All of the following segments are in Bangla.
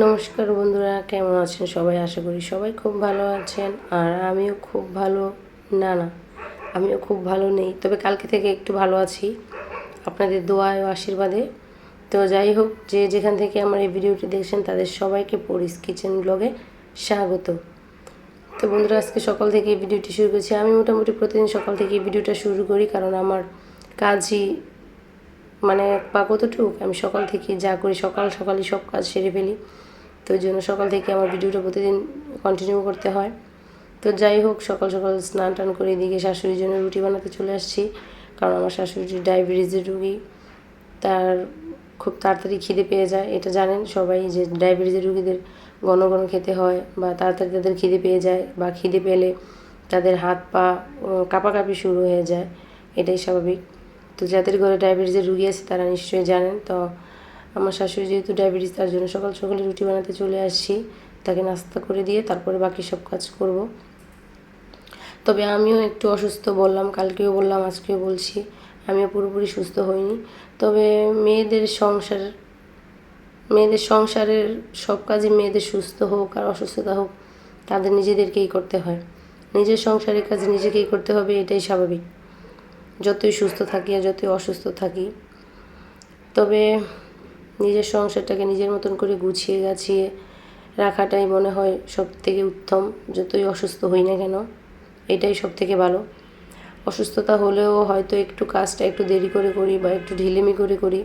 নমস্কার বন্ধুরা, কেমন আছেন সবাই? আশা করি সবাই খুব ভালো আছেন। আর আমিও খুব ভালো, না আমিও খুব ভালো নেই, তবে কালকে থেকে একটু ভালো আছি আপনাদের দোয়ায় ও আশীর্বাদে। তো যাই হোক, যে যেখান থেকে আমার এই ভিডিওটি দেখছেন তাদের সবাইকে পরিস কিচেন ব্লগে স্বাগত। তো বন্ধুরা, আজকে সকাল থেকে এই ভিডিওটি শুরু করেছি। আমি মোটামুটি প্রতিদিন সকাল থেকে এই ভিডিওটা শুরু করি, কারণ আমার কাজই বা কতটুকু আমি সকাল থেকে যা করি সকালই সব কাজ সেরে ফেলি। তো ওই জন্য সকাল থেকে আমার ভিডিওটা প্রতিদিন কন্টিনিউ করতে হয়। তো যাই হোক, সকাল সকাল স্নান টান করে এদিকে শাশুড়ির জন্য রুটি বানাতে চলে আসছি, কারণ আমার শাশুড়ি ডায়াবেটিসের রুগী। তার খুব তাড়াতাড়ি খিদে পেয়ে যায়, এটা জানেন সবাই যে ডায়াবেটিসের রুগীদের ঘন ঘন খেতে হয়, বা তাড়াতাড়ি তাদের খিদে পেয়ে যায়, বা খিদে পেলে তাদের হাত পা কাঁপাকাঁপি শুরু হয়ে যায়, এটাই স্বাভাবিক। তো যাদের ঘরে ডায়াবেটিসের রুগী আছে তারা নিশ্চয়ই জানেন। তো আমার শাশুড়ি যেহেতু ডায়াবেটিস, তার জন্য সকাল সকালে রুটি বানাতে চলে আসছি, তাকে নাস্তা করে দিয়ে তারপরে বাকি সব কাজ করব। তবে আমিও একটু অসুস্থ, বললাম, কালকেও বললাম, আজকেও বলছি, আমিও পুরোপুরি সুস্থ হইনি। তবে মেয়েদের সংসারের সব কাজে মেয়েদের সুস্থ হোক আর অসুস্থতা হোক, তাদের নিজেদেরকেই করতে হয়। নিজের সংসারের কাজ নিজেকেই করতে হবে, এটাই স্বাভাবিক, যতই সুস্থ থাকি আর যতই অসুস্থ থাকি। তবে নিজের সংসারটাকে নিজের মতন করে গুছিয়ে গাছিয়ে রাখাটাই মনে হয় সব থেকে উত্তম, যতই অসুস্থ হই না কেন, এটাই সব থেকে ভালো। অসুস্থতা হলেও হয়তো একটু কাজটা একটু দেরি করে করি বা একটু ঢিলেমি করে করি,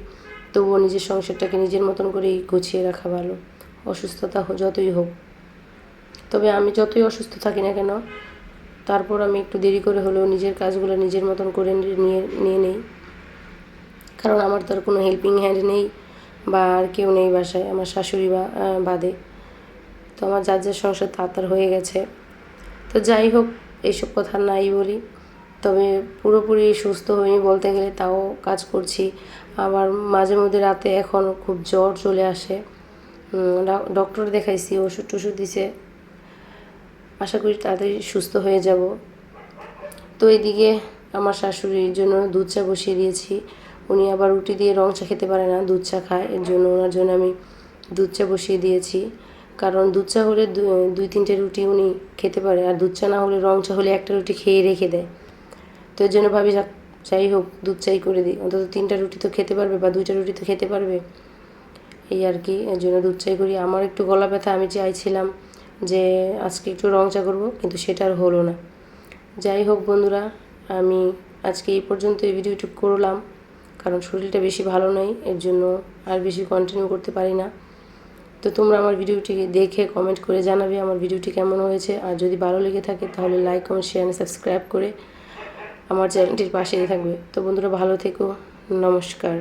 তবুও নিজের সংসারটাকে নিজের মতন করেই গুছিয়ে রাখা ভালো, অসুস্থতা যতই হোক। তবে আমি যতই অসুস্থ থাকি না কেন, তারপর আমি একটু দেরি করে হলেও নিজের কাজগুলো নিজের মতন করে নিয়ে নেই, কারণ আমার তো আর কোনো হেল্পিং হ্যান্ড নেই বা আর কেউ নেই বাসায়, আমার শাশুড়ি বাদে। তো আমার যার যার সংসার তাড়াতাড়ি হয়ে গেছে। তো যাই হোক, এইসব কথা নাই বলি। তবে পুরোপুরি সুস্থ হইনি বলতে গেলে, তাও কাজ করছি। আবার মাঝে মধ্যে রাতে এখন খুব জ্বর চলে আসে, ডক্টর দেখাইছি, ওষুধ টষুধ দিছে, আশা করি তাড়াতাড়ি সুস্থ হয়ে যাব। তো এদিকে আমার শাশুড়ির জন্য দুধ চা বসিয়ে দিয়েছি। উনি আবার রুটি দিয়ে রং চা খেতে পারে না, দুধ চা খায়, এর জন্য ওনার জন্য আমি দুধ চা বসিয়ে দিয়েছি। কারণ দুধ চা হলে 2-3টে রুটি উনি খেতে পারে, আর দুধ চা না হলে, রং চা হলে একটা রুটি খেয়ে রেখে দেয়। তো এর জন্য ভাবি যাই হোক, দুধ চাই করে দিই, অন্তত 3টা রুটি তো খেতে পারবে বা 2টা রুটি তো খেতে পারবে, এই আর কি। এর জন্য দুধ চাই করি। আমার একটু গলা ব্যথা, আমি চাইছিলাম যে আজকে একটু রং চা করবো, কিন্তু সেটা আর হলো না। যাই হোক বন্ধুরা, আমি আজকে এই পর্যন্ত এই ভিডিওটি করলাম, কারণ শরীরটা বেশি ভালো নয়, এর জন্য আর বেশি কন্টিনিউ করতে পারি না। তো তোমরা আমার ভিডিওটি দেখে কমেন্ট করে জানাবে আমার ভিডিওটি কেমন হয়েছে, আর যদি ভালো লেগে থাকে তাহলে লাইক, কমেন্ট, শেয়ার আর সাবস্ক্রাইব করে আমার চ্যানেলটির পাশেই থাকবে। তো বন্ধুরা, ভালো থেকো, নমস্কার।